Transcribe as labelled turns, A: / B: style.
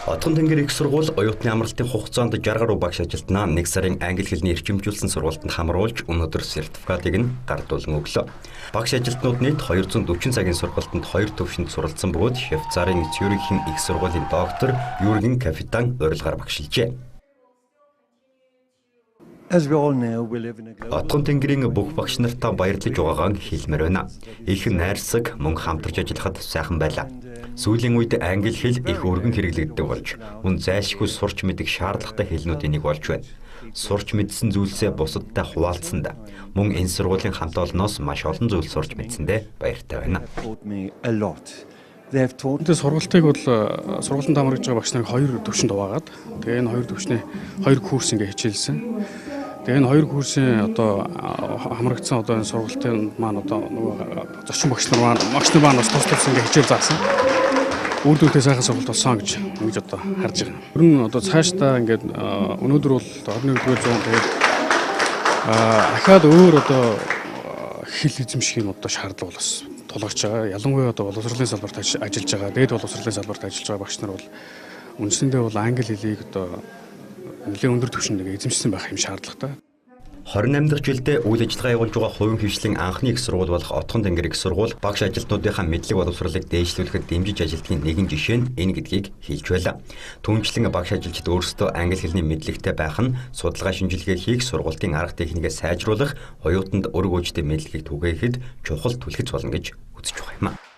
A: Отгон тэнгэр их сургууль оюутны амралтын хугацаанд 60 гаруй багш ажилтнаа 1 сарын англи хэлний эрчимжүүлсэн сургуультанд хамруулж өнөөдөр сертификатыг нь гардуулан өглөө. Багш ажилтнууд нийт 240 цагийн сургалтанд 2 төвшөнд суралцсан бөгөөд Швейцарын Цюрихийн их сургуулийн доктор Юрген Капитан урилгаар багшилжээ. Отгон тэнгэрийн бүх багш нартаа баярлаж байгаагаа хэлмээр байна. Их найрсаг мөн хамтарч ажиллахад сайхан байлаа. Сүүлийн үед англи хэл их өргөн хэрэглэгддэг болж, мөн зайлшгүй сурч мэдэх шаардлагатай хэлнүүдийн нэг болж байна. Сурч мэдсэн зүйлсээ бусадтай хуваалцсанд мөн энэ сургуулийн хамт олноос маш олон зүйл сурч мэдсэндээ баяртай байна.
B: Тэгээд сургалтыг бол сургалтанд хамрагдж байгаа багш нарыг 2 төвшөнд хуваагаад тэгээ энэ 2 төвшний 2 курс ингээ хичээлсэн. Тэгээ энэ 2 курсын одоо хамрагдсан одоо энэ сургалтын маань одоо нөгөө зочин багш нар маань бас тус тус ингээ хичээл заасан. Үр дүнтэй сайхан сургалт болсон гэж одоо харж байгаа. Ер нь одоо цаашдаа ингээд өнөөдөр бол 21-р зуунд тэгээд ахаад өөр одоо хэл эзэмшихийн одоо шаардлага бас тулгарч байгаа. Ялангуяа одоо боловсролын салбарт ажиллаж байгаа, дээд боловсролын салбарт ажиллаж байгаа багш нар бол үндсэндээ бол англи хэлийг одоо нэлээд өндөр түвшинд эзэмшсэн байх юм шаардлагатай.
A: 28 дахь жилдээ үйл ажиллагаа явуулж байгаа хувийн хвшлийн анхны их сургууль болох Отгон тэнгэр их сургууль багш ажилтнуудынхаа мэдлэг боловсролыг дээшлүүлэхэд дэмжиж ажилладгийн нэгэн жишээ нь энэ гэдгийг хэлж байлаа. Түүнчлэн багш ажилчид өөрсдөө англи хэлний мэдлэгтэй байх нь судалгаа шинжилгээ хийх, сургуулийн арга техникээ сайжруулах, оюутанд өрг үүжтэй мэдлэгийг түгээхэд чухал түлхэж болно гэж үзэж байгаа юм.